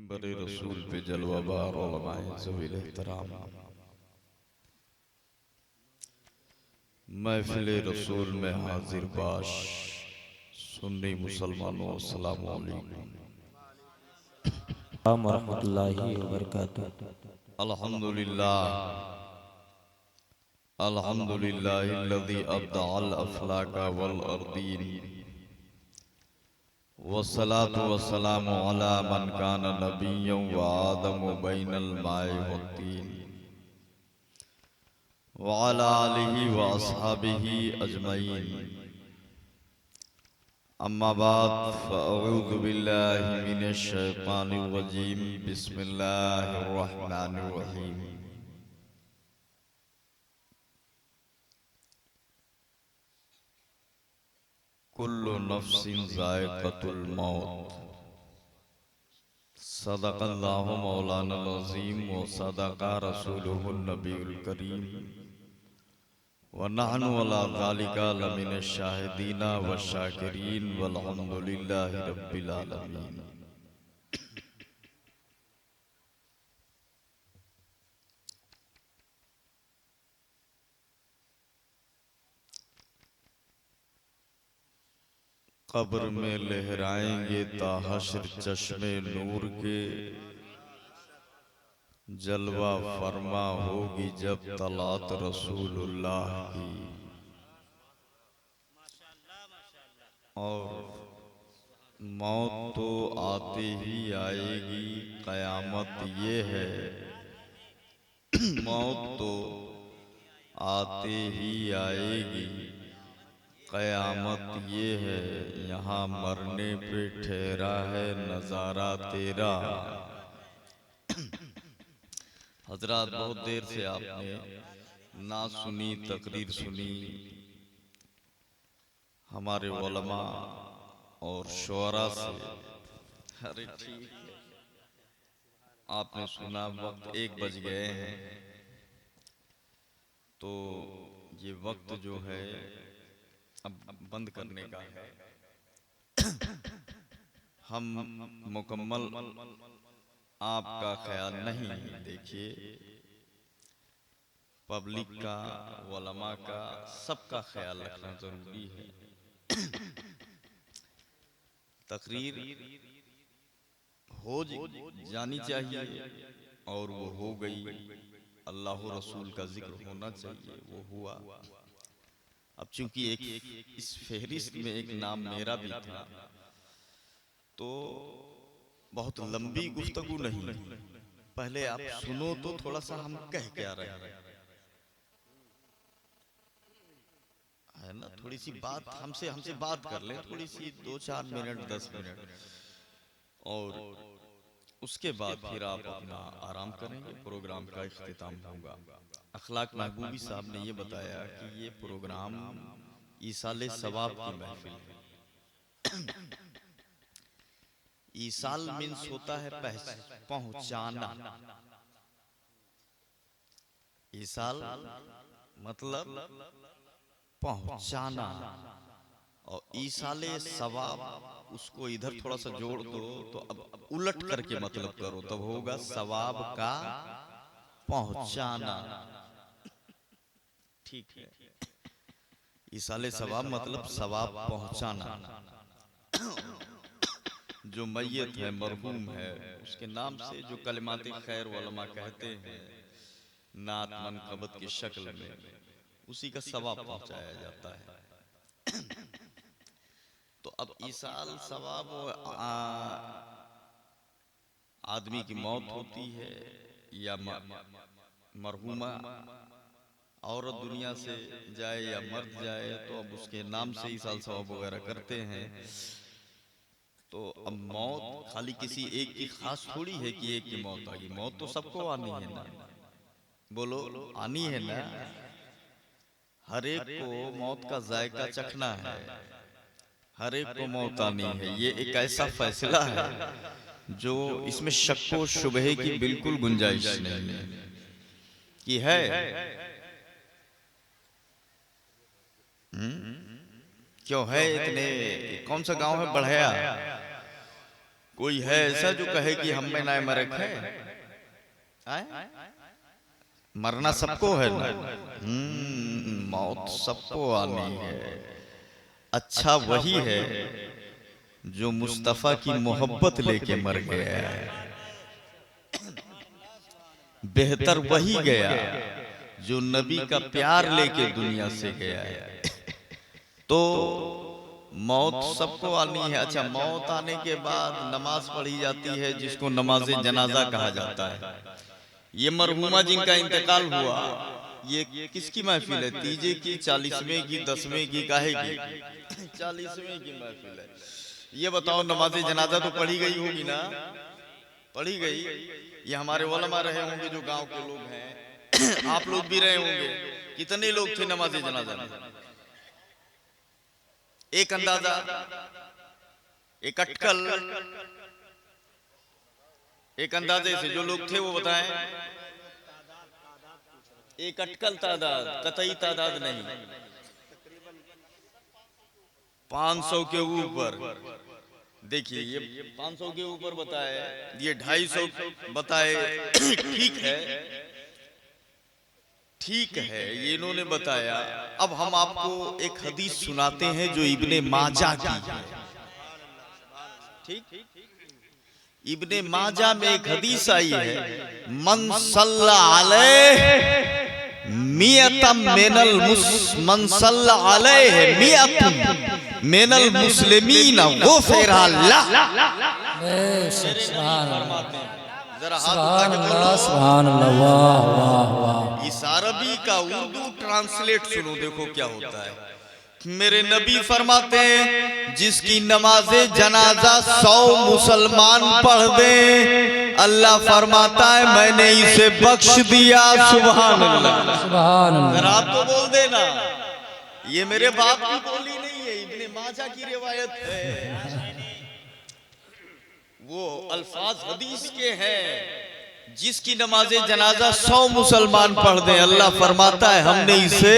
मिंबर रसूल पे जलवाबार उलमाए ज़वील एहतराम, महफिल रसूल में हाजिर बाश सुन्नी मुसलमानों अस्सलामु अलैकुम। वरहमतुल्लाहि वबरकातुहू। अल्हम्दुलिल्लाह अल्हम्दुलिल्लाहिल्लज़ी अब्दअल अफ़लाका वल अर्दीन वस्सलातु वस्सलामु अला मन काना नबिय्यन व आदमु बैनल माइ वत्तीन व अला आलिहि व अस्हाबिहि अजमईन। अम्मा बाद फ़अऊज़ु बिल्लाहि मिनश शैतानिर रजीम। बिस्मिल्लाहिर रहमानिर रहीम। कुल्लु नफ्सिन ज़ाइक़तुल मौत। सदक़ल्लाहु मौलानल अज़ीम व सदक़ा रसूलुहुन नबियुल करीम व नहनु अला ज़ालिका लमिनश शाहिदीना व शाकिरीन वल्हम्दुलिल्लाहि रब्बिल आलमीन। कब्र में लहराएंगे ता हश्र चश्मे नूर के, जलवा फरमा होगी जब तलात रसूलुल्लाह की। और मौत तो आते ही आएगी, कयामत ये है। मौत तो आते ही आएगी, कयामत ये है। यहाँ मरने पे ठहरा है नजारा तेरा। हजरात, बहुत देर से आपने ना सुनी तकरीर सुनी हमारे उलमा और शुअरा से। अरे ठीक है, आपने सुना वक्त 1 बज गए हैं, तो ये वक्त जो है अब बंद करने का है। हम मुकम्मल आपका ख्याल नहीं, देखिए पब्लिक का, उलमा का, सबका ख्याल रखना जरूरी है। तकरीर हो जानी चाहिए और वो हो गई। अल्लाह रसूल का जिक्र होना चाहिए, वो हुआ। अब चूंकि एक इस फहरिस्त में एक नाम मेरा भी था, तो बहुत लंबी गुफ्तगू नहीं, पहले आप सुनो तो थोड़ा सा हम कह क्या रहे हैं, है ना। थोड़ी सी बात हमसे हमसे बात कर लें, थोड़ी सी 2-4 मिनट 10 मिनट, और उसके बाद फिर आप अपना आराम करेंगे। प्रोग्राम का इख्तिताम होगा। अखलाक महबूबी साहब ने ये बताया कि ये प्रोग्राम ईसाले सवाब की महफिल है। ईसाल मीन्स होता है पहुंचाना। ईसाल मतलब पहुंचाना, और ईसाले सवाब उसको इधर थोड़ा सा जोड़ दो, तो अब उलट करके मतलब करो, तब होगा सवाब का पहुंचाना। ठीक है, ईसाले सवाब मतलब सवाब पहुंचाना। जो मैयत है, मरहूम है, उसके नाम से जो कलिमात खैर उलमा कहते हैं नात मनक़बत की शक्ल में, उसी का सवाब पहुंचाया जाता है। तो अब ईसाल सवाब, आदमी की मौत होती है या मरहूमा औरत दुनिया से जाए या मर्द जाए, तो अब उसके नाम से ईसाल सवाब वगैरह करते हैं। तो अब मौत खाली किसी एक की खास थोड़ी है कि एक की मौत आ गई। मौत तो सबको आनी है ना, बोलो आनी है ना। हर एक को मौत का जायका चखना है, हर एक को मौत आनी है। ये एक ऐसा फैसला है जो इसमें शक व शुबहे की बिल्कुल गुंजाइश नहीं है कि है। क्यों है? इतने कौन सा गांव है बढ़या, कोई है ऐसा जो कहे कि हम में ना मरक है? मरना सबको है ना। मौत सबको आनी है। अच्छा वही है जो मुस्तफा की मोहब्बत लेके मर गया है। बेहतर वही गया जो नबी का प्यार लेके दुनिया से गया है। तो मौत सबको आनी है। अच्छा, मौत आने के बाद नमाज पढ़ी जाती है जिसको नमाज जनाजा कहा जाता है। ये मरहुमा जिनका इंतकाल हुआ, ये किसकी महफिल है? तीजे की, 40वें की, 10वें की, काहे की? 40वें की महफिल है। ये बताओ, नमाज जनाजा तो पढ़ी गई होगी ना? पढ़ी गई। ये हमारे उलमा रहे होंगे जो गांव के लोग हैं, आप लोग भी रहे होंगे। कितने लोग थे नमाज जनाजा में? एक अंदाजा, एक अटकल, एक अंदाजे से जो लोग थे वो बताएं। एक अटकल तादाद, कतई तादाद नहीं। 500 के ऊपर। देखिए, ये 500 के ऊपर बताए, ये 250 बताए। ठीक है, ठीक है, ये इन्होंने बताया। अब हम आपको एक हदीस सुनाते हैं जो इब्ने माजा की है। ठीक, इब्ने माजा में एक हदीस आई है, मन सल्ला अलैहि मियतम मिनल मुस्लिमीन गुफिरा लह। जरा हाथ उठा के सुभान अल्लाह, वाह वाह वाह। इस अरबी का उर्दू ट्रांसलेट सुनो, देखो क्या होता है। मेरे नबी फरमाते हैं, जिसकी नमाजे जनाजा 100 मुसलमान पढ़ दे, अल्लाह फरमाता है मैंने इसे बख्श दिया। सुभान अल्लाह, सुभान अल्लाह। आप तो बोल देना, ये मेरे बाप की बोली नहीं है, इब्ने माजा की रिवायत है। वो अल्फाज हदीस के हैं, जिसकी नमाजे जनाजा 100 मुसलमान पढ़ दे, अल्लाह फरमाता है हमने इसे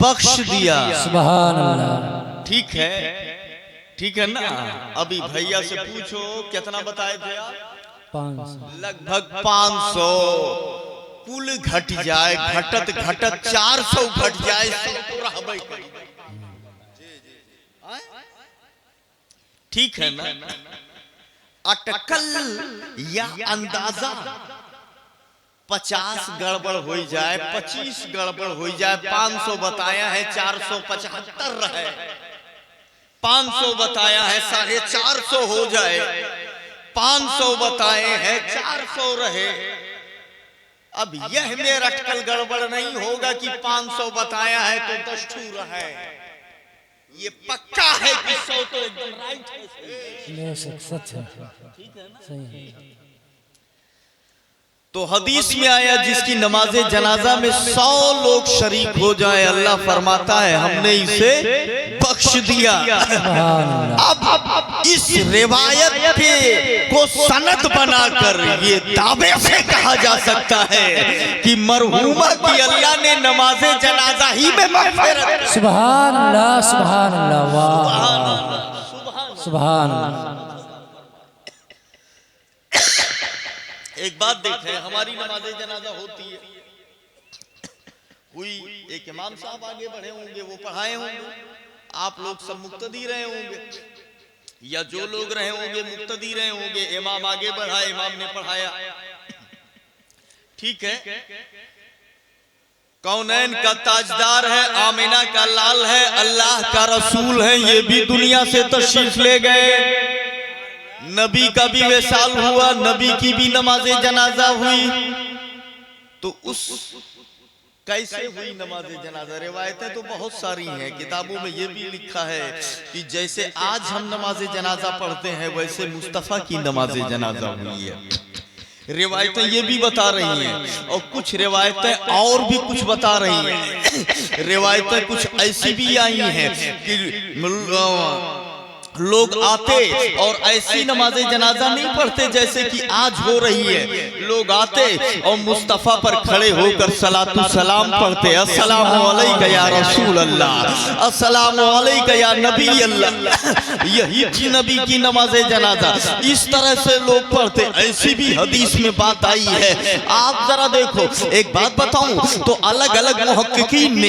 बख्श दिया। सुभान अल्लाह। ठीक है, ठीक है ना? अभी भैया से पूछो कितना बताए थे आप? 500। लगभग 500। कुल घट जाए, घटत घटत 400 घट जाए, ठीक है ना? अटकल या अंदाजा 50 गड़बड़ हो जाए, 25 गड़बड़ हो जाए। 500 बताया है, 475 रहे। 500 बताया है, 450 हो जाए। 500 बताए हैं, 400 रहे। अब यह मेरा अटकल गड़बड़ नहीं होगा कि 500 बताया है तो 10 ठूर है। ये पक्का है कि 100 तो एकदम राइट है, सच है। ठीक है ना? सही है। तो हदीस में आया, जिसकी नमाजे जनाजा में 100 लोग शरीक हो जाए, अल्लाह फरमाता है हमने इसे बख्श दिया। अब इस रिवायत को सनद बनाकर ये दावे से कहा जा सकता है कि मरहुमा की अल्लाह ने नमाजे जनाजा ही में मग़फ़िरत। सुभान अल्लाह, सुभान अल्लाह, वाह, सुभान अल्लाह। एक बात देखें, हमारी नमाज़े जनाजा होती है, हुई, एक इमाम साहब आगे बढ़े होंगे, वो पढ़ाए होंगे, आप लोग सब मुक्तदी रहे होंगे, या जो लोग रहे होंगे मुक्तदी रहे होंगे। इमाम आगे बढ़ा, इमाम ने पढ़ाया, ठीक है। कौनैन का ताजदार है, आमिना का लाल है, अल्लाह का रसूल है, ये भी दुनिया से तशरीफ ले गए। नबी का भी विसाल हुआ, नबी की भी नमाजे जनाजा हुई। तो उस कैसे हुई नमाजे जनाजा? रिवायतें तो बहुत सारी हैं, किताबों में ये भी लिखा है कि जैसे आज हम नमाजे जनाजा पढ़ते हैं वैसे मुस्तफा की नमाजे जनाजा हुई है। रिवायतें ये भी बता रही हैं, और कुछ रिवायतें और भी कुछ बता रही हैं। रिवायतें कुछ ऐसी भी आई हैं कि लोग आते और ऐसी नमाज़े जनाजा नहीं पढ़ते जैसे कि आज हो रही है। लोग आते और मुस्तफ़ा पर खड़े होकर सलातु सलाम पढ़ते, अस्सलामु अलैका या रसूल अल्लाह, अस्सलामु अलैका या नबी अल्लाह। यही थी नबी की नमाज़े जनाजा, इस तरह से लोग पढ़ते। ऐसी भी हदीस में बात आई है। आप जरा देखो, एक बात बताऊं तो अलग अलग मुहक्किकीन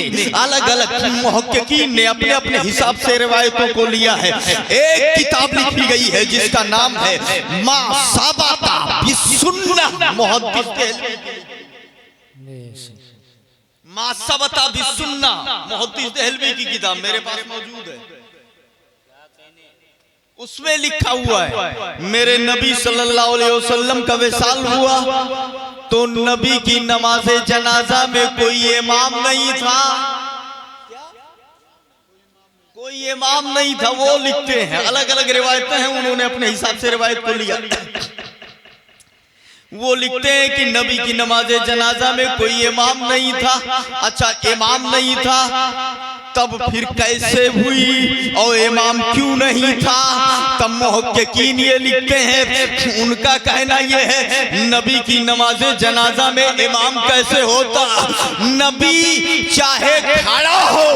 ने अपने अपने हिसाब से रिवायतों को लिया है। एक किताब लिखी गई है जिसका नाम है मा साबाता बिस्सुन्नाह, मुहद्दिस देहलवी मा साबाता बिस्सुन्नाह, मुहद्दिस देहलवी की किताब मेरे पास मौजूद है। उसमें लिखा हुआ है मेरे नबी सल्लल्लाहु अलैहि वसल्लम का विसाल हुआ तो नबी की नमाज़े जनाजा में कोई इमाम नहीं था, कोई इमाम नहीं था। वो लिखते हैं, अलग अलग रिवायतें हैं, उन्होंने अपने हिसाब से रिवायत को लिया। वो लिखते हैं कि नबी की नमाज़े जनाजा में कोई इमाम नहीं था। अच्छा, इमाम नहीं था तब फिर कैसे हुई और इमाम क्यों नहीं था? तब मुहक्किकीन ये लिखते हैं, उनका कहना ये है नबी की नमाज़े जनाजा में इमाम कैसे होता? नबी चाहे खड़ा हो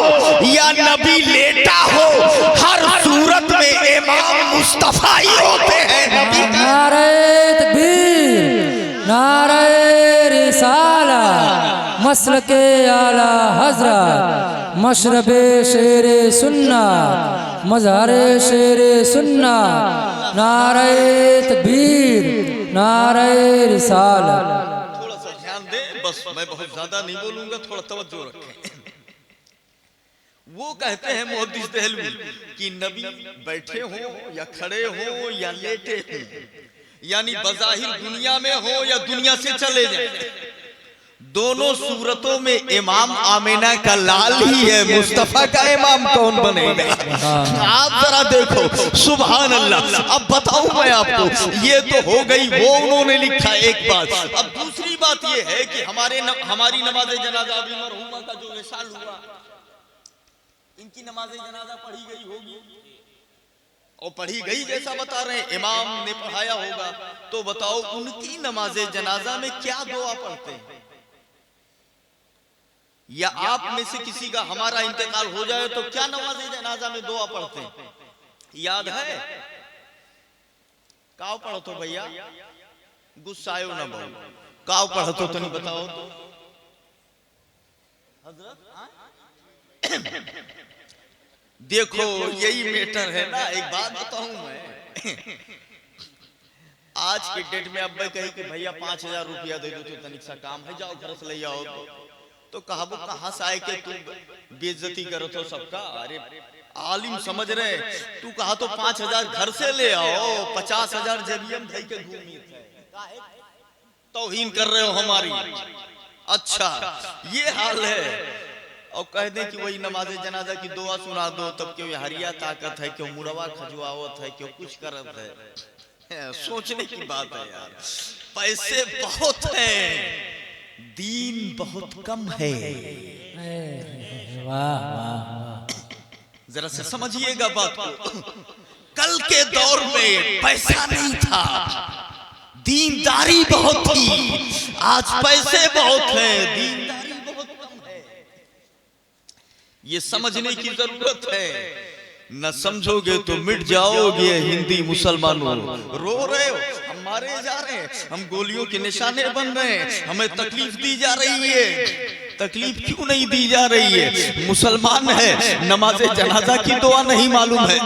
या नबी लेटा हो, हर सूरत में इमाम मुस्तफ़ा ही होते हैं। नबी का नारे तकबीर, नारे रिसाला, मसलके आला हज़रत, मशरबे शेरे सुन्ना, मज़हरे शेरे सुन्ना, नारे तकबीर, नारे रिसाला। थोड़ा सा ध्यान दें, बस मैं बहुत ज्यादा नहीं बोलूंगा, थोड़ा तवज्जो रखें। वो कहते हैं मुहद्दिस देहलवी कि नबी बैठे हो या खड़े हो या लेटे हो, यानी बज़ाहिर दुनिया में हो या दुनिया से चले जाए, दोनों सूरतों में इमाम आमिना का लाल ही है। मुस्तफा का इमाम कौन बनेगा? आप जरा देखो, सुभान अल्लाह। अब बताऊं मैं आपको, ये तो हो गई वो उन्होंने लिखा एक बात। अब दूसरी बात ये है कि हमारी नमाज़े जनाजा अभी मरहुमा का जो विसाल हुआ, इनकी नमाज़े जनाजा पढ़ी गई होगी और पढ़ी गई जैसा बता रहे हैं, इमाम ने पढ़ाया होगा। तो बताओ उनकी नमाज़े जनाजा में क्या दुआ पढ़ते हैं? या आप में से किसी का हमारा इंतकाल हो जाए तो क्या नमाज़े जनाजा में दुआ पढ़ते हैं? याद है? काव पढ़ो तो भैया, गुस्सायो ना बहु, काव पढ़ो तो नहीं बताओ तो देखो यही मैटर है ना। एक बात बताऊं मैं, आज के डेट में अब कहे कि भैया 5,000 रुपया दे दो तो तनिक सा काम है, जाओ घर से ले आओ, तो कहा वो कहां से आए के तू बेइज्जती करो तो सबका? अरे आलिम समझ रहे, तू कहा तो 5,000 घर से ले आओ, 50,000 जेबीएम धई के घूमी तौहीन कर रहे हो हमारी। अच्छा ये हाल है। और कह दें कि वही नमाज़े जनाजा की दुआ सुना दो, तब क्यों हरिया ताकत है, क्यों मुरवा खजुआवत है, क्यों कुछ करत है। सोचने की बात है यार, पैसे बहुत हैं, दीन बहुत कम है। वाह वाह, जरा से समझिएगा बात को। कल के दौर में पैसा नहीं था, दीनदारी बहुत थी। आज पैसे बहुत हैं, दीनदारी बहुत कम है। ये समझने की जरूरत है। न समझोगे तो मिट जाओगे हिंदी मुसलमानों। रो रहे हो, हम मारे जा रहे हैं, हम गोलियों के निशाने बन रहे हैं, हमें तकलीफ दी जा रही है। तकलीफ क्यों नहीं दी जा रही है? मुसलमान है, नमाज़े जनाजा की दुआ नहीं मालूम है,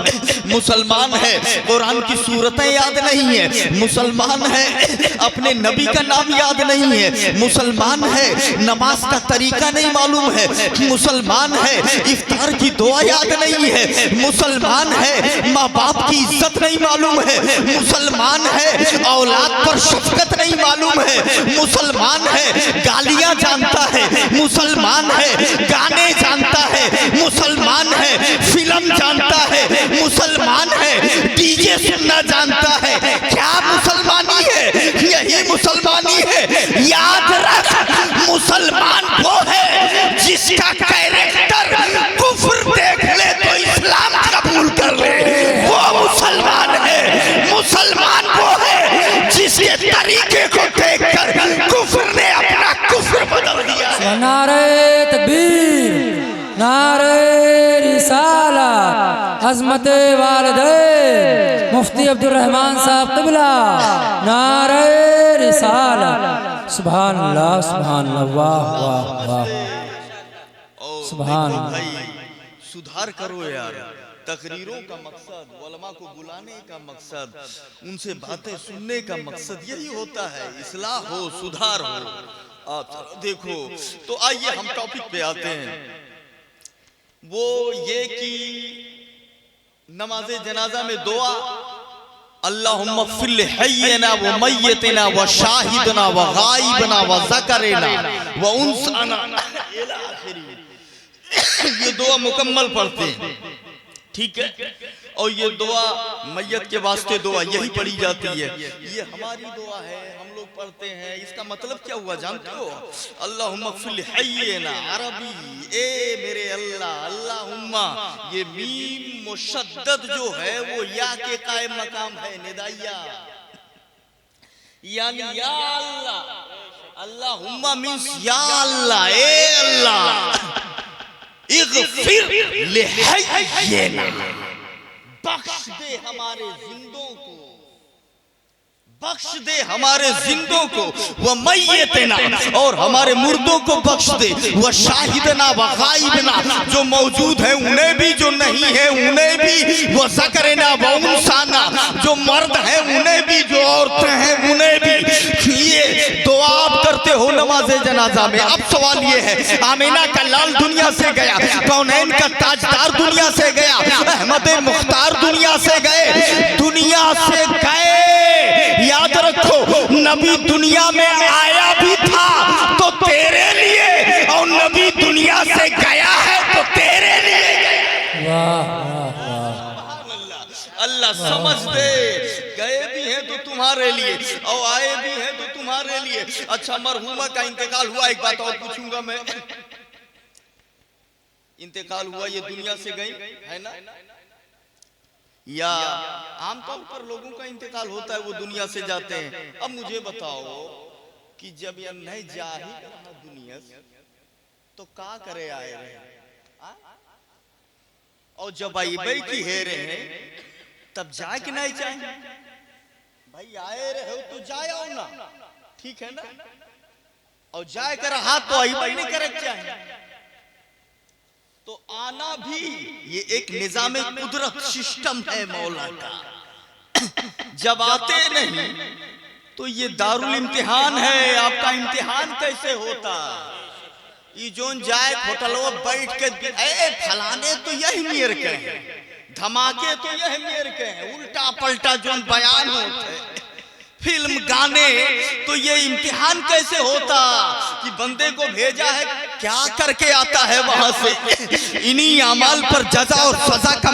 मुसलमान है, कुरान की सूरतें याद नहीं है, मुसलमान है, अपने नबी का नाम याद नहीं है, मुसलमान है, नमाज का तरीका नहीं मालूम है, मुसलमान है, इफ्तार की दुआ याद नहीं है, मुसलमान है, माँ बाप की इज्जत नहीं मालूम है, मुसलमान है, औलाद पर शफकत नहीं मालूम है, मुसलमान है, गालियां जानता है, मुसलमान है, गाने जानता है, मुसलमान है, फिल्म जानता है, मुसलमान है, डीजे सुनना जानता है। क्या मुसलमानी है? यही मुसलमानी है। याद रख, मुसलमान वो है जिसका कैरेक्टर कुफ्र देख ले तो इस्लाम कबूल कर ले, वो जिसके तरीके को देखकर कुफ्र ने अपना कुफ्र बदल दिया है। नारे तकबीर, नारे रिसाला, अज़मत वालिदैन मुफ्ती अब्दुल रहमान साहब क़िबला, नारे रिसाला। सुभान अल्लाह, सुभान अल्लाह, वाह वाह वाह, सुभान अल्लाह। भाई सुधार करो यार। तकरीरों का मकसद, उलमा को बुलाने का मकसद, उनसे बातें सुनने का मकसद यही होता है, इस्लाह हो, सुधार हो। आप देखो तो आइए हम टॉपिक पे आते हैं। वो ये कि नमाज़े जनाजा में दुआ, अल्लाहुम्मा फ़िर लि हय्यिना व मय्यितना व शाहिदना व गाइबना व ज़करना व उन्सना इला आखिरी। ये दुआ मुकम्मल पढ़ते हैं, ठीक है। और ये दुआ मैयत के वास्ते दुआ यही पढ़ी जाती है, ये हमारी दुआ है, हम लोग पढ़ते हैं। इसका मतलब क्या हुआ जानते हो? अल्लाहुम्मा फ़िर लि हय्यिना, अरबी ए मेरे अल्लाह, अल्लाहुम्मा ये मीम मुशद्दद जो है वो या के कायम मकाम है, निदाइया, यानी या अल्लाह। अल्लाहुम्मा मीन्स या अल्लाह, ए अल्लाह इग़फिर लिहय्यिना, बख्श दे हमारे जिंदों को, बख्श दे हमारे जिंदों को, वह मय्यतना और हमारे मुर्दों को बख्श दे, वह शाहिदना व गाइबना जो मौजूद है उन्हें भी, जो नहीं है उन्हें भी, वह ज़करना व उन्साना जो मर्द है उन्हें भी, जो औरतें हैं उन्हें भी। ये दुआ आप करते हो नमाज़े जनाजा में। अब सवाल ये है, आमीना का लाल दुनिया से गया, कौनैन का ताजदार दुनिया से गया, अहमद मुख्तार दुनिया से गए, दुनिया से गए। याद रखो नबी दुनिया में आया भी था तो तेरे लिए, और नबी दुनिया से गया है तो तेरे लिए गया। वाह वाह वाह, अल्लाह समझ दे, गए भी हैं तो तुम्हारे लिए और आए भी हैं तो तुम्हारे लिए। अच्छा, मरहुमा का इंतकाल हुआ, एक बात और पूछूंगा मैं, इंतकाल हुआ, ये दुनिया से गई है ना, या आमतौर पर लोगों का इंतकाल होता है वो दुनिया से जाते हैं। अब मुझे बताओ कि जब ये नहीं जा ही रहा दुनिया से तो का करे आए रहे, और जब आई भाई की है रहे तब जाए कि नहीं जाए? भाई आए रहे हो तो जाओ ना, ठीक है ना, और जाए कर रहा तो आई भाई नहीं करे चाहिए। तो आना भी ये एक निजामे कुदरत सिस्टम है मौला का। जब आते नहीं तो ये दारुल इम्तिहान है, आपका इम्तिहान कैसे होता? ये जोन जाए होटलों बैठ के, ए फलाने तो यही मेर के हैं, धमाके तो यही मेर के हैं, उल्टा पलटा जोन बयान होते हैं, फिल्म गाने, तो ये इम्तिहान कैसे होता कि बंदे को भेजा है क्या करके आता है वहां से? इन्हीं अमाल पर जजा और सजा का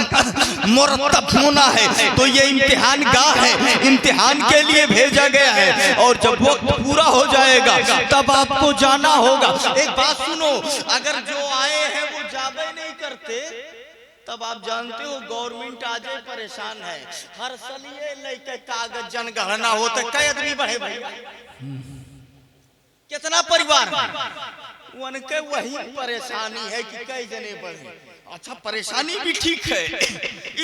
मुरतब होना है, तो ये इम्तिहान गाह है, इम्तिहान के लिए भेजा गया है। और जब वक्त पूरा हो जाएगा तब आपको जाना होगा। एक बात सुनो, अगर जो आए हैं वो जाबे नहीं करते तब आप जानते हो गवर्नमेंट आज परेशान है। हर सलिए लेके कागज जनगणना होते, कई आदमी बढ़े भाई, कितना परिवार उनके वही परेशानी है कि कई जने बढ़े। अच्छा, परेशानी भी ठीक है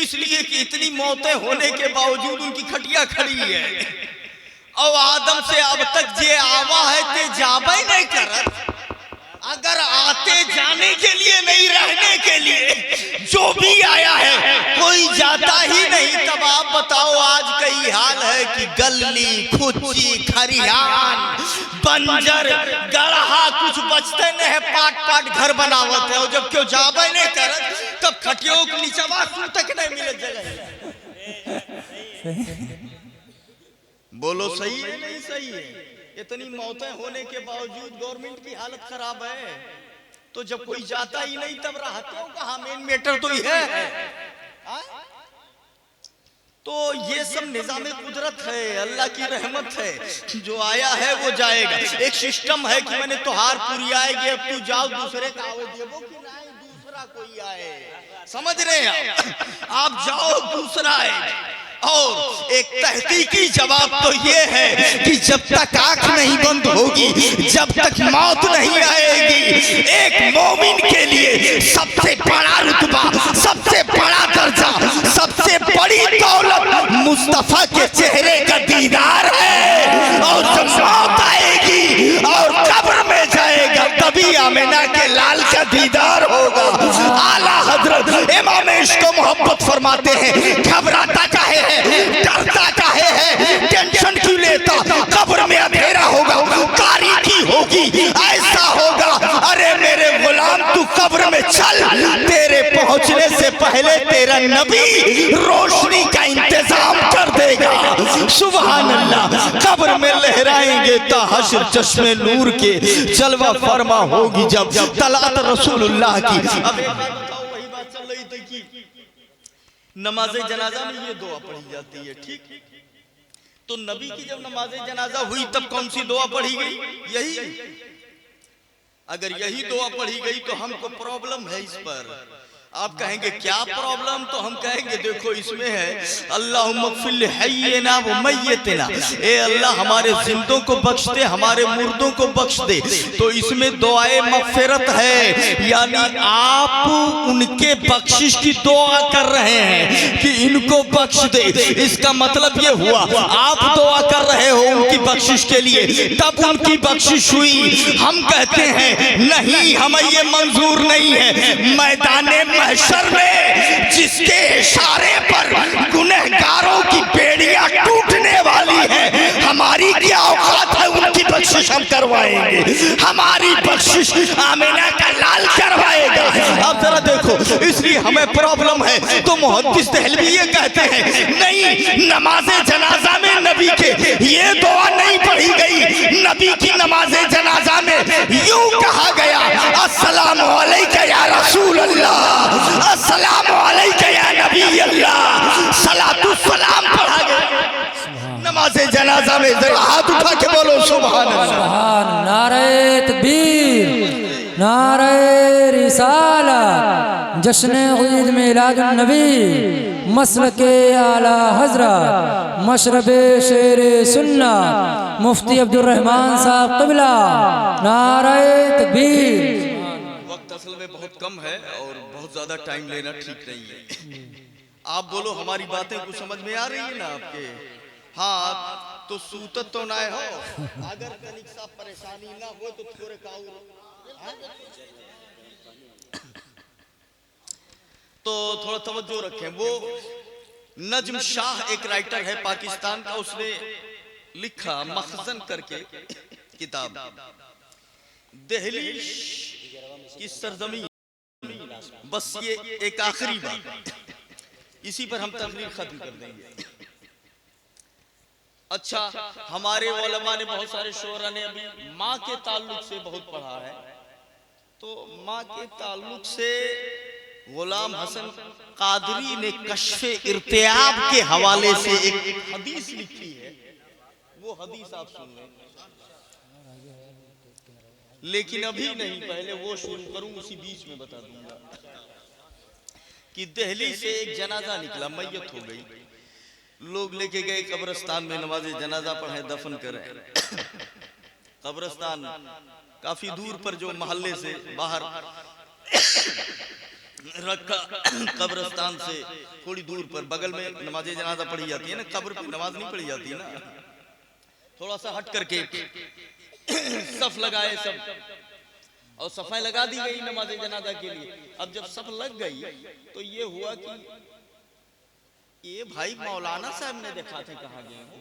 इसलिए कि इतनी मौतें होने के बावजूद उनकी खटिया खड़ी है, और आदम से अब तक जे आवा है ते जाबे नहीं करत। अगर आते जाने के लिए नहीं, रहने के लिए जो भी आया है कोई जाता ही नहीं, तब आप बताओ आज कई हाल है कि गली खुची खरिहान बंजर गढ़ा कुछ बचते नहीं है, पाट पाट घर बनावत है, और जब क्यों जाबे नहीं करत तब खटियों के नीचवा तक नहीं मिले जगह। बोलो सही है नहीं सही है? इतनी मौतें होने के बावजूद गवर्नमेंट की हालत खराब है, तो जब कोई जाता ही नहीं तब रहते हो कहाँ? मेन मैटर तो ये है। तो ये सब निजामे कुदरत है, अल्लाह की रहमत है, जो आया है वो जाएगा। एक सिस्टम है कि मैंने तोहार पूरी आएगी, अब तू जाओ दूसरे का देवो कि नहीं, दूसरा कोई आए, समझ रहे हैं आप जाओ दूसरा आए। और एक तहकीकी जवाब तो ये है कि जब तक आंख नहीं बंद होगी, जब तक मौत नहीं आएगी, एक मोमिन के लिए सबसे बड़ा रुतबा, सबसे बड़ा दर्जा, सबसे बड़ी दौलत मुस्तफा के चेहरे का दीदार है। और जब मौत आएगी और कब्र में जाएगा तभी आमिना के लाल का दीदार होगा। आला हजरत इमाम इश्क मोहब्बत फरमाते हैं, घबराता काहे है, डरता काहे है, टेंशन क्यों लेता, कब्र में अंधेरा होगा, तारीकी होगी, ऐसा होगा। अरे मेरे गुलाम तू कब्र में चल, तेरे पहुंचने से पहले तेरा नबी रोशनी का इंतजाम कर देगा। सुभान अल्लाह। कब्र में लहराएंगे ताहशर चश्मे नूर के, जलवा फरमा होगी जब तलात रसूलुल्लाह की। अब एक बात बताओ, वही बात चल रही थी कि नमाज़े जनाजा में ये दुआ पढ़ी जाती है, ठीक? तो नबी की जब नमाज़े जनाजा हुई तब कौन सी दुआ पढ़ी गई? यही। अगर यही दुआ पढ़ी गई तो हमको प्रॉब्लम है इस पर। आप कहेंगे क्या प्रॉब्लम? तो हम कहेंगे देखो इसमें है अल्लाहुम्मा ग़फ़िर लिहय्यिना व मय्यितिना, ए अल्लाह हमारे जिंदों को बख्श दे, हमारे मुर्दों को बख्श दे। तो इसमें दुआए मग़फ़िरत है, यानी आप उनके बख्शिश की दुआ कर रहे हैं कि इनको बख्श दे। इसका मतलब ये हुआ आप दुआ कर रहे हो उनकी बख्शिश के लिए, तब उनकी बख्शिश हुई। हम कहते हैं नहीं, हमें ये मंजूर नहीं है। मैदाने महशर में जिसके इशारे पर गुनहगारों की बेड़ियां टूटने वाली है, हमारी क्या औकात है उनकी बख्शिश हम करवाएंगे? हमारी बख्शिश आमिना का लाल करवाएगा। अब जरा देखो, इसलिए हमें प्रॉब्लम है। तो मुहद्दिस देहलवी ये कहते हैं नहीं, नमाज़े जनाजा में नबी के ये दुआ नहीं पढ़ी गई। नबी की नमाज़े जनाजा में यूं कहा गया, अस्सलामु अलैका या रसूल अल्लाह, अस्सलामु अलैका या नबी अल्लाह, सलातु सलाम पढ़ा गया नमाज़े जनाजा में। जरा हाथ उठा के बोलो सुभान अल्लाह। नारे तकबीर, नारे रिसालत, जश्न ईद मिलादुन नबी, मसलके आला हज़रत, मशरबे शेर सुन्ना, मुफ्ती अब्दुल रहमान साहब क़िबला, नारे तकबीर। वक्त असल में बहुत कम है और बहुत ज्यादा टाइम लेना ठीक नहीं है। आप बोलो हमारी बातें कुछ समझ में आ रही है ना आपके? हाँ, तो सूतत तो ना हो। अगर कनिक सा परेशानी ना हो तो थोड़े काऊ तो थोड़ा तवज्जो रखें। वो नजम शाह एक राइटर है पाकिस्तान का, उसने लिखा मखजन करके किताब, दिल्ली की सरजमीन। बस ये एक आखिरी बात, इसी पर हम तकरीर खत्म कर देंगे। अच्छा, हमारे उलमा ने, बहुत सारे शोरा ने अभी माँ के ताल्लुक से बहुत पढ़ा है। तो माँ के ताल्लुक से गुलाम हसन कादरी ने कश्फे इर्तियाब के हवाले से एक हदीस लिखी है। वो हदीस आप सुन लें, लेकिन अभी नहीं, पहले वो शुरू करूं, उसी बीच में बता दूंगा कि दिल्ली से एक जनाजा निकला, मैयत हो गई। लोग लेके गए कब्रिस्तान में, नमाज़े जनाजा पढ़े, दफन करें। कब्रिस्तान काफी दूर पर, जो मोहल्ले से बाहर रखा, कब्रिस्तान से थोड़ी दूर पर, बगल में नमाज़े जनाजा पढ़ी जाती है ना, कब्र पे नमाज नहीं पढ़ी जाती है ना, थोड़ा सा हट करके सफ लगाए सब, और सफाई लगा दी गई नमाज़े जनाजा के लिए। अब जब सफ लग गई तो ये हुआ कि ये भाई मौलाना साहब ने देखा थे, कहाँ गए हो?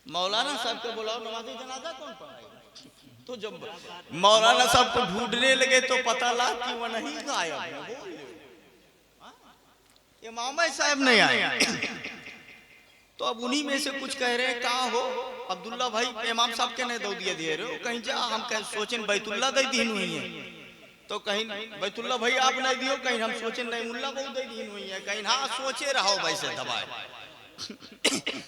मौलाना साहब को बुलाओ, नमाज़े जनाजा कौन पढ़ाएगा? तो जब मौलाना साहब को ढूंढने लगे तो पता लगा कि वो नहीं गायब है, इमाम साहब नहीं आए। तो अब उन्हीं में से कुछ कह रहे हैं, कहाँ हो अब्दुल्ला भाई? इमाम साहब के नहीं दो दिए दे रहे हो, कहीं जा, हम कहीं सोचें बैतुल्ला दे दीन हुई है, तो कहीं बैतुल्ला भाई आप नहीं दियो, कहीं हम सोचें नहीं मुल्ला बहुत दे दीन हुई है, कहीं हाँ सोचे रहो वैसे दबाए।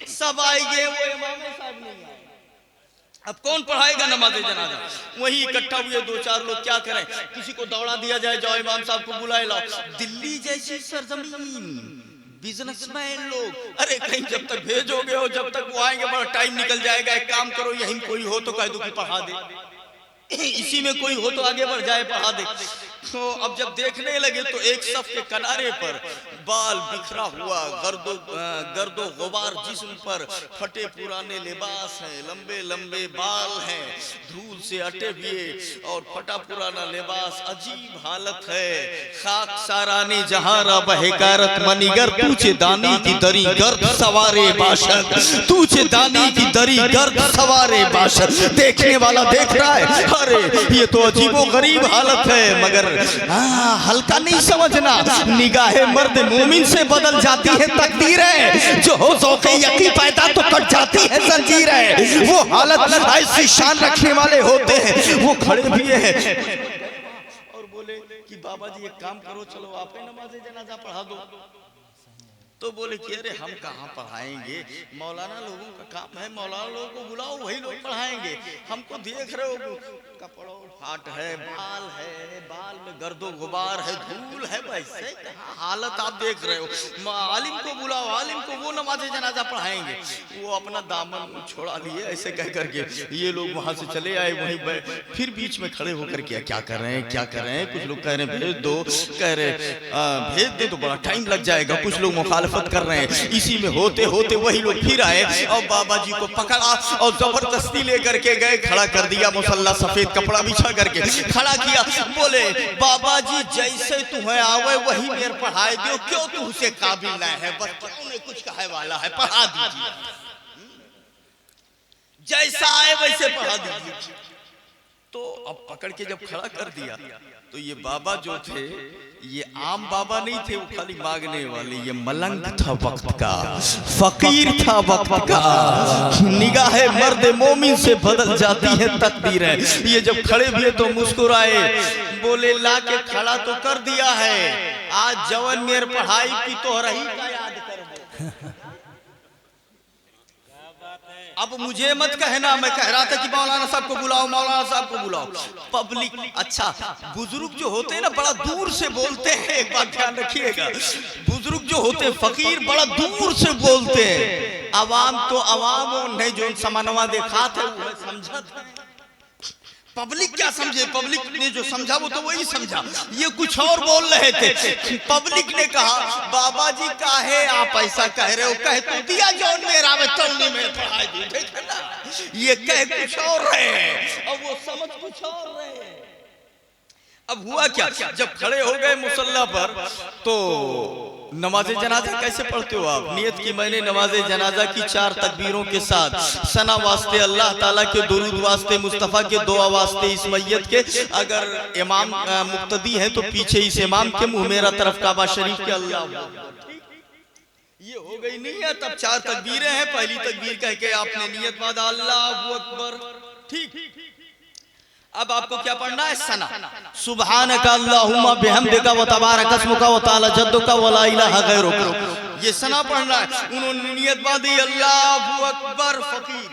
सब आएंगे, वो इमाम साहब नहीं आए। अब कौन पढ़ाएगा नमाज़े जनाजा? वही इकट्ठा हुए दो चार लोग, क्या करें, किसी को दौड़ा दिया जाए, जाओ इमाम साहब को बुलाए लाओ। दिल्ली जैसी सरजमीन, बिजनेसमैन लोग, अरे कहीं जब तक भेजोगे हो, जब तक वो आएंगे बड़ा टाइम निकल जाएगा, एक काम करो यहीं कोई हो तो कह दो कि पढ़ा दे, इसी में कोई हो तो आगे बढ़ जाए पढ़ा दे। तो अब जब देखने लगे तो एक सफ के किनारे पर बाल बिखरा हुआ, गर्दो गुबार जिस्म पर, फटे पुराने लिबास हैं, लंबे लंबे बाल हैं, धूल से अटे हुए और फटा पुराना लिबास, अजीब हालत है। खाक साराने जहारा बहकारत मनीगर, तुझे दानी की दरी गर्द सवारे बाशद, तुझे दानी की दरी गर्द सवारे बाशद। देखने वाला देख रहा है, अरे ये तो अजीबो गरीब हालत है, मगर हल्का नहीं समझना, निगाहे मर्द मोमिन से बदल जाती है तकदीरें, जो हो ज़ौक़े यकी पैदा तो कट जाती है जंजीरें। वो हालत ऐसी शान रखने वाले होते हैं, वो खड़े भी हैं और बोले कि बाबा जी एक काम करो, चलो आप नमाज़े जनाजा पढ़ा दो। तो बोले कि अरे हम कहाँ पढ़ाएंगे, मौलाना लोगों का काम है, मौलाना लोगों को बुलाओ वही लोग पढ़ाएंगे, हमको देख रहे हो कपड़ों फाट है, बाल में गर्दो गुबार है, धूल है, वैसे हालत आप देख रहे हो, आलिम को बुलाओ, आलिम को वो नमाज़े जनाजा पढ़ाएंगे। वो अपना दामन छोड़ा लिए ऐसे कह करके ये लोग वहां से चले आए, वहीं फिर बीच में खड़े होकर क्या कर रहे हैं, क्या कर रहे हैं। कुछ लोग कह रहे हैं भेज दो, कह रहे भेज दे तो बड़ा टाइम लग जाएगा, कुछ लोग मुखालफत कर रहे हैं। इसी में होते होते वही लोग फिर आए और बाबा जी को पकड़ा और जबरदस्ती लेकर के गए, खड़ा कर दिया, मुसल्ला सफेद कपड़ा बिछा करके खड़ा किया। बोले बाबा जी जैसे तुम्हें आवे वही मेरे पढ़ाए दो, क्यों तू उसे काबिल ना है, बस क्यों कुछ कहे वाला है, पढ़ा दीजिए, जैसा आए वैसे पढ़ा दीजिए। तो अब पकड़ के जब खड़ा कर दिया तो ये बाबा जो थे ये आम बाबा नहीं थे, वो खाली मांगने वाले, ये मलंग था वक्त का, फकीर था वक्त का। निगाहे मर्द मोमिन से बदल जाती है तकदीरें। ये जब खड़े हुए तो मुस्कुराए, बोले ला के खड़ा तो कर दिया है, आज जवन मेर पढ़ाई की तो रही का याद कर। अब मुझे मत कहना, मैं कह रहा था कि मौलाना साहब को बुलाओ, मौलाना साहब को बुलाओ। पब्लिक, अच्छा बुजुर्ग जो होते हैं ना बड़ा दूर से बोलते हैं, एक बात ध्यान रखिएगा, बुजुर्ग जो होते हैं फकीर बड़ा दूर से बोलते हैं, अवाम तो अवाम नहीं, जो समानवा देखा थे वो समझा था। पब्लिक क्या समझे, पब्लिक ने जो समझा वो तो वही समझा, ये कुछ और बोल रहे थे। पब्लिक ने कहा बाबा जी काहे आप ऐसा कह रहे हो, कह तो दिया जौन मेरा तलने में पढ़ाई दी, ये कह कुछ और रहे हैं और वो समझ कुछ और रहे हैं। अब हुआ क्या, जब खड़े हो गए मुसल्ला पर तो नमाज़े जनाजा कैसे पढ़ते हो आप? नियत की मैंने नमाज़े जनाजा की 4 तकबीरों के साथ, सना वास्ते अल्लाह ताला के, दुरूद वास्ते मुस्तफ़ा के, दुआ वास्ते इस मैयत के। अगर इमाम मुक्तदी है तो पीछे इस इमाम के मुंह मेरा तरफ काबा शरीफ के अल्लाह। ये हो गई नियत। अब 4 तकबीरें हैं, पहली तकबीर कह के आपने नियत बांधा अल्लाहु अकबर, ठीक। अब आपको क्या पढ़ना है, सना, सुब्हानका अल्लाहुम्मा बिहम्दिका व तबारक अस्मुका व तआला जद्दुका व ला इलाहा गैरुका, ये सना पढ़ना है। उन्होंने नियत बांधी अल्लाहु अकबर, फकीर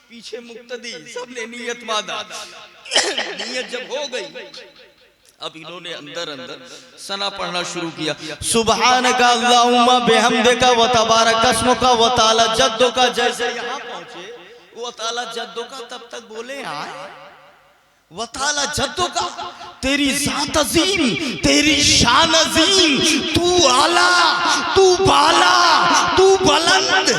पीछे मुक्तदी, सबने नियत बांधा। नियत जब हो गई अब इन्होंने अंदर अंदर सना पढ़ना शुरू किया, सुब्हानका अल्लाहुम्मा बिहम्दिका व तबारक अस्मुका व तआला जद्दुका। जैसे यहाँ पहुंचे वो तआला जद्दुका तब तक बोले आए वताला जद्दों का, तेरी जात अजीम, तेरी शान अजीम, तू आला, तू बाला, तू बुलंद।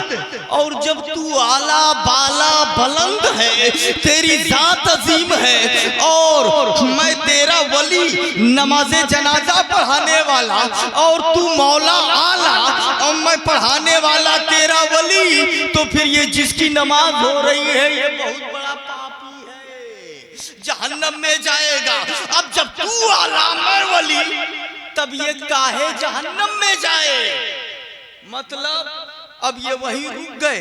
और जब तू आला बाला बुलंद है, तेरी जात अजीम है और मैं तेरा वली, नमाज़े जनाजा पढ़ाने वाला, और तू मौला आला और मैं पढ़ाने वाला तेरा वली, तो फिर ये जिसकी नमाज हो रही है ये बहुत बड़ा जहन्नम में जाएगा। अब जब तू आला मैं वली, तब ये काहे जहन्नम में जाए। मतलब अब ये वहीं रुक गए।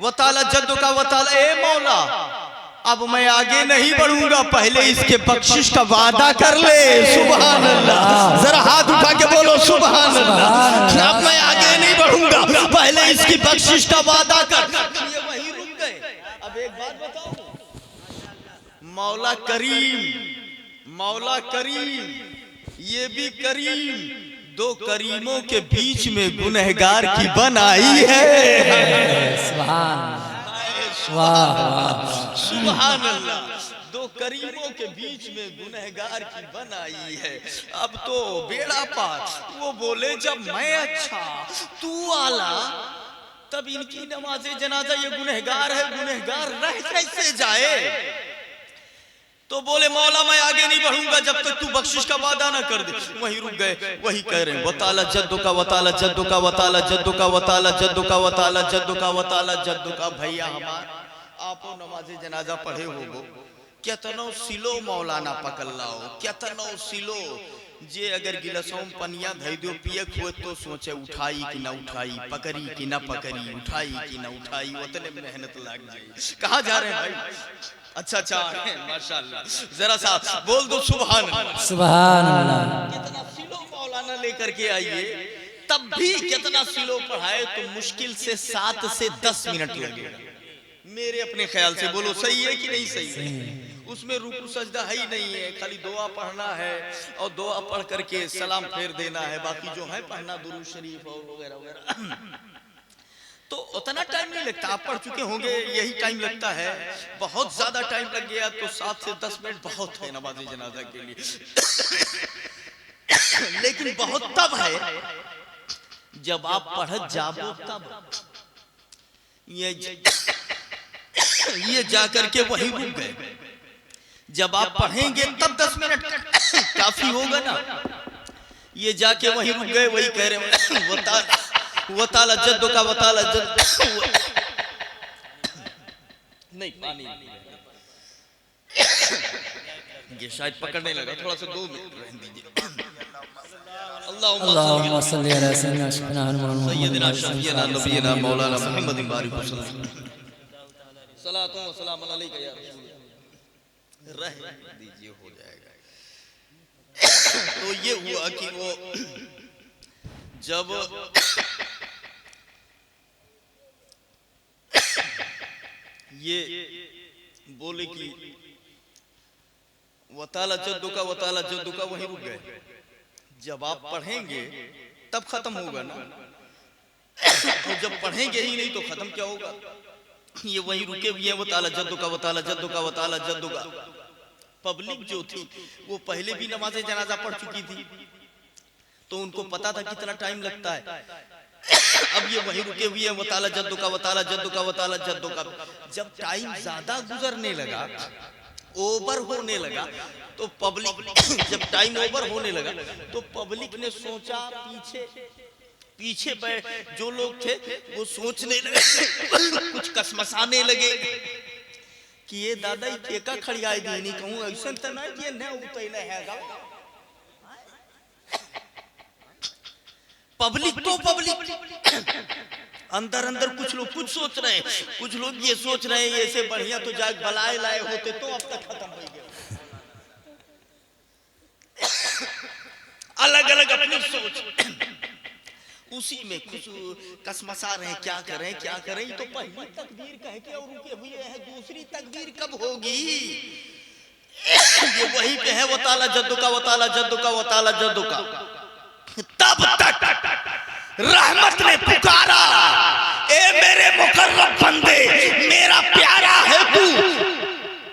वताला जद्दो का वताला, ए मौला अब मैं आगे नहीं बढ़ूंगा, पहले इसके बख्शिश का वादा कर ले। सुभान अल्लाह, जरा हाथ उठा के बोलो सुभान अल्लाह। अब मैं आगे नहीं बढ़ूंगा, पहले इसकी बख्शिश का वादा कर। ये वहीं रुक गए। अब एक बात बताओ, मौला करीम, मौला करीम, ये भी करीम, दो करीमों के बीच में गुनहगार की बनाई है। सुभान अल्लाह, दो करीमों के बीच में गुनहगार की बनाई है। अब तो बेड़ा पार। वो बोले जब मैं अच्छा तू आला, तब इनकी नमाज़े जनाजा ये गुनहगार है, गुनहगार रह कैसे जाए? तो बोले मौला मैं आगे नहीं बढ़ूंगा जब तक तू बख्शिश का वादा ना कर दे। वही रुक गए। वही कह रहे हैं वताला जद्दो का वताला जद्दो का वताला जद्दो का वताला जद्दो का वताला जद्दो का वताला जद्दो का। भैया हमार आपो नमाज़े जनाजा पढ़े होगो, केतनो सिलो मौलाना पकल्लाओ, केतनो सिलो जे अगर गिलसों पनिया धई दो पिए खोए तो सोचे उठाई कि ना उठाई, पकड़ी कि ना पकड़ी, उठाई कि ना उठाई, उतने मेहनत लग जाए। कहाँ जा रहे हैं भाई? अच्छा अच्छा माशाल्लाह, जरा सा बोल दो सुभान अल्लाह। सुभान अल्लाह। कितना सिलो मौलाना लेकर के आइए, तब भी कितना सिलो पढ़ाए तो मुश्किल से 7 से 10 मिनट लगेगा मेरे अपने ख्याल से। बोलो सही है कि नहीं सही है? उसमें रुकू सजदा है ही नहीं है, खाली दुआ पढ़ना है और दुआ पढ़ करके सलाम फेर देना है। बाकी जो है पढ़ना दुरूद शरीफ और वगैरह वगैरह, तो उतना टाइम नहीं लगता। आप पढ़ चुके होंगे, यही टाइम लगता है। बहुत ज्यादा टाइम लग गया तो 7 से 10 मिनट बहुत है नमाज़े जनाजा के लिए। लेकिन बहुत तब है जब आप पढ़ जाबो, तब ये जाकर के वही रुक गए। जब आप पढ़ेंगे तब 10 मिनट काफी होगा ना। ये जाके वही रुक गए। वही कह रहे हैं वताला जद्दो का वताला जद्दो। नहीं पानी ये शायद पकड़ने लगा, थोड़ा सा 2 मिनट रहने दीजिए। अल्लाहुम्मा सल्ली अला सय्यिदना शफीना नबीना मौलाना मुहम्मद बारिक वसल्लम सलातो व सलाम अलैका या रसूल। रह दीजिए, हो जाएगा। तो ये हुआ कि वो जब ये बोले कि वताला जद्दो का वताला जद्दो का, वहीं रुक गए। जब आप पढ़ेंगे तब खत्म होगा ना, तो जब पढ़ेंगे ही नहीं तो खत्म क्या होगा? ये वहीं रुके हुए हैं वताला जद्दो का वताला जद्दो का वताला जद्दो का। पब्लिक जो थी वो पहले भी नमाज़े जनाजा पढ़ चुकी थी, तो उनको पता था कितना टाइम लगता है। अब ये वहीं रुके हुए हैं वताला जद्दो का वताला जद्दो का वताला जद्दो का। जब टाइम ज्यादा गुजरने लगा, ओवर होने लगा, तो पब्लिक जब टाइम ओवर होने लगा तो पब्लिक ने सोचा, पीछे जो लोग थे वो सोचने लगे, कुछ कसमसाने लगे कि ये दादा केका खड़ियाई दी नहीं कहूँ ऐसा तो ना कि न उतई न हैगा। पब्लिक तो पब्लिक अंदर अंदर कुछ लोग कुछ सोच रहे हैं, कुछ लोग ये सोच रहे हैं ऐसे बढ़िया तो जाग बलाए लाए होते तो अब तक खत्म हो गया। अलग अलग अपनी सोच, उसी में कुछ कसमसा रहे हैं क्या करें क्या करें। तो पहली तकबीर कह के और रुके हुए हैं, दूसरी तकबीर कब होगी? ये वही पे है वताला जद्दो का वताला जद्दो का वताला जद्दो का। तब तक रहमत ने पुकारा, ए मेरे मुकर्रब बंदे, मेरा प्यारा है तू,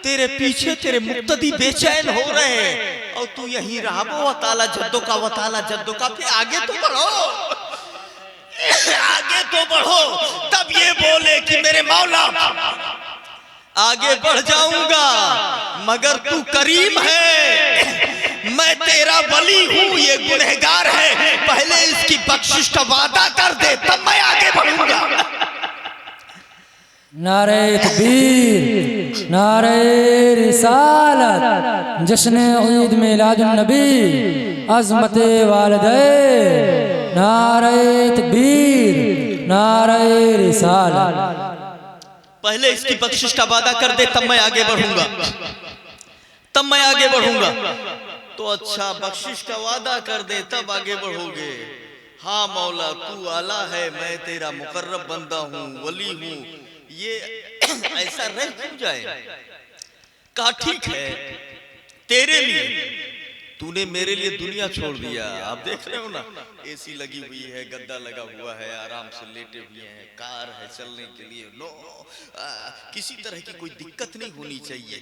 तेरे पीछे तेरे मुक्तदी बेचैन हो रहे हैं और तू यहीं रहा वो वताला जद्दो का वताला जद्दो का। फिर आगे तो बढ़ो, आगे तो बढ़ो। तब ये बोले कि मेरे मौला आगे बढ़ जाऊंगा मगर तू करीम है, मैं तेरा वली हूँ, ये गुनहगार है, पहले इसकी बख्शिश का वादा कर दे तब मैं आगे बढ़ूंगा। नारे तकबीर, नारे रिसालत, जश्न ईद मिलादुन नबी, अज़मत वालिदैन, नारे तकबीर, नारे रिसालत। पहले इसकी बख्शिश का वादा कर दे तब मैं आगे बढ़ूंगा, तब मैं आगे बढ़ूंगा। तो अच्छा बख्शिश का वादा कर दे तब आगे बढ़ोगे। हाँ मौला तू आला है, मैं तेरा मुकर्रब बंदा हूँ, वली हूँ, ये ऐसा रह क्यों जाए? कहा ठीक है तेरे लिए तूने मेरे लिए दुनिया छोड़ दिया। आप देख रहे हो ना, एसी लगी हुई है, गद्दा लगा हुआ है, आराम से लेटे हुए हैं, कार है चलने के लिए, नो किसी तरह की कोई दिक्कत नहीं होनी चाहिए।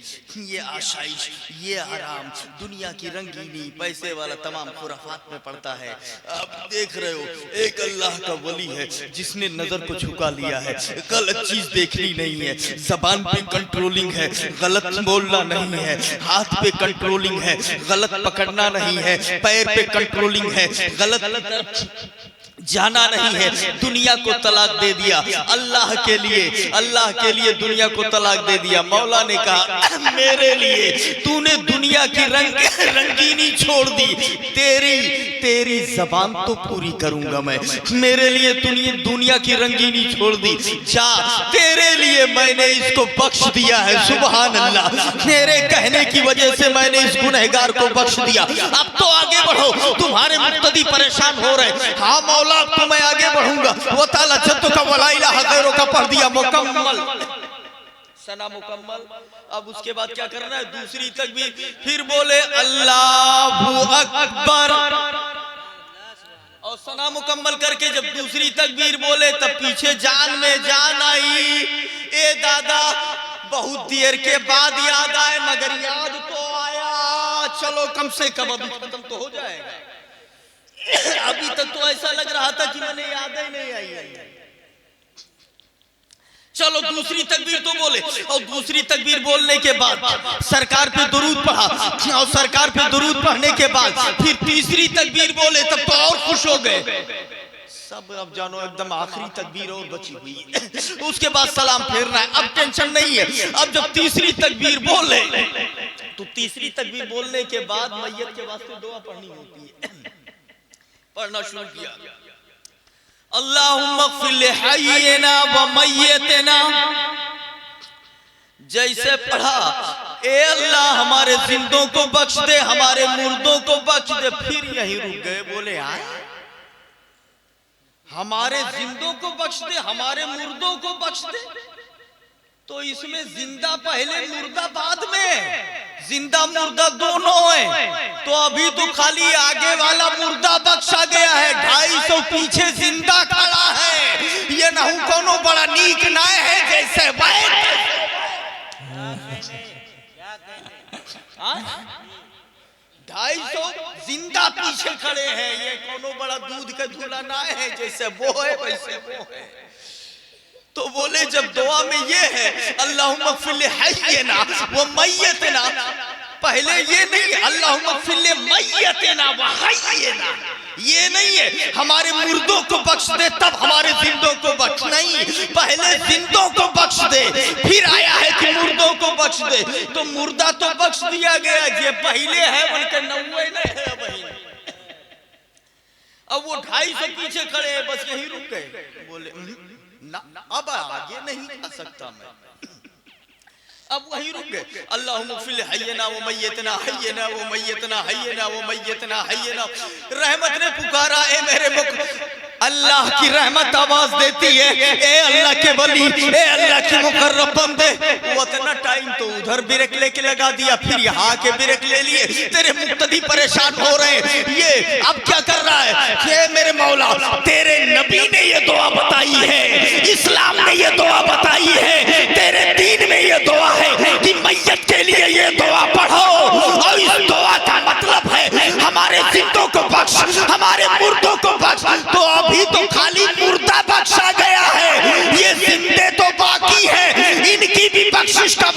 ये आशाइश, ये आराम, दुनिया की रंगीनी, पैसे वाला तमाम खुराफात में पड़ता है। आप देख रहे हो, एक अल्लाह का वली है जिसने नजर को झुका लिया है, गलत चीज देखनी नहीं है, जबान पे कंट्रोलिंग है, गलत बोलना नहीं है, हाथ पे कंट्रोलिंग है, गलत पकड़ना नहीं है, पैर पे कंट्रोलिंग है, गलत जाना नहीं है, दुनिया को तलाक दे दिया अल्लाह के लिए दुनिया को तलाक दे दिया। मौला ने कहा मेरे लिए तूने दुनिया की रंगीनी छोड़ दी, तेरी जबान तो पूरी करूंगा मैं। मेरे लिए तूने दुनिया की रंगीनी छोड़ दी, जा तेरे लिए मैंने इसको बख्श दिया है। सुभान अल्लाह, मेरे कहने की वजह से मैंने इस गुनहगार को बख्श दिया। अब तो आगे बढ़ो, तुम्हारे मुक्तदी परेशान हो रहे। हाँ मौला, तो मैं आगे बढ़ूंगा। वो ताला जद्दो का वला इलाहा गैरो का पढ़ दिया मुकम्मल, सना मुकम्मल। अब उसके बाद क्या करना है? दूसरी तकबीर, फिर बोले अल्लाहु अकबर, और सना मुकम्मल करके जब दूसरी तकबीर बोले तब पीछे जान में जान आई। ए दादा, बहुत देर के बाद याद आए, मगर याद तो आया। चलो कम से कम अभी खत्म तो हो जाएगा। अभी तक तो ऐसा लग रहा था कि मैंने याद ही नहीं आई। चलो दूसरी तकबीर तो बोले, और दूसरी तकबीर बोलने के बाद सरकार पे दुरूद पढ़ा, और सरकार पे दुरूद पढ़ने के बाद फिर तीसरी तकबीर बोले, तब तो और खुश हो गए सब। अब जानो एकदम आखिरी तकबीर और बची हुई है, उसके बाद सलाम फेरना है। अब टेंशन नहीं है। अब जब तीसरी तकबीर बोले तो तीसरी तकबीर बोलने के बाद मैयत के वास्ते दुआ पढ़नी होती है। पढ़ना शुरू किया, अल्लाहुम्मा ग़फ़िर लिहय्यिना व मय्यितना। जैसे पढ़ा, ए अल्लाह हमारे जिंदों को बख्श दे, हमारे मुर्दों को बख्श दे, फिर यहीं रुक गए। बोले आए, हमारे जिंदों को बख्श दे, हमारे मुर्दों को बख्श दे, तो इसमें जिंदा पहले मुर्दा बाद में, जिंदा मुर्दा दोनों है। तो अभी तो खाली आगे वाला मुर्दा बख्शा गया है, 250 पीछे जिंदा खड़ा है। ये ना कोनो बड़ा नीक ना है जैसे 250 जिंदा पीछे खड़े हैं। ये कोनो बड़ा दूध का झूला ना है जैसे वो है वैसे वो है। तो बोले जब दुआ में ये है अल्लाहुम्मा ग़फ़िर लिहय्यिना व मय्यितना, पहले ये नहीं अल्लाहुम्मा ग़फ़िर लिमय्यितना व हय्यिना, ये नहीं है हमारे मुर्दों को बख्श दे तब हमारे जिंदों को बख्श, नहीं, पहले जिंदों को बख्श दे, फिर आया है कि मुर्दों को बख्श दे। तो मुर्दा तो बख्श दिया गया, ये पहले है उनके 90 नहीं है वही। अब वो 250 पीछे खड़े हैं, बस यही रुक गए। बोले ना, अब आगे नहीं आ सकता मैं, अब वहीं रुक गए। अल्लाहुम्मा ग़फ़िर लिहय्यिना व मय्यितना, हय्यिना व मय्यितना, हय्यिना व मय्यितना, हय्यिना। रहमत ने पुकारा, ए मेरे अल्लाह की रहमत आवाज देती है, ए अल्लाह के वली, ए अल्लाह के मुकर्रब बंदे। वो इतना टाइम तो उधर ब्रेक लेके लगा दिया, फिर यहाँ के ब्रेक ले लिए। तेरे मुक्तदी परेशान हो रहे हैं, ये अब क्या कर रहा है? ये मेरे मौला, तेरे नबी ने ये दुआ बताई है, इस्लाम ने ये दुआ बताई है, तेरे दीन में ये दुआ है कि मैयत के लिए ये दुआ पढ़ो। और इस दुआ का मतलब है हमारे जिंदों को बख्श, हमारे मुर्दों को बख्श। तो अभी तो खाली मुर्दा बख्शा गया है, ये जिंदे तो बाकी है, इनकी भी बख्शिश का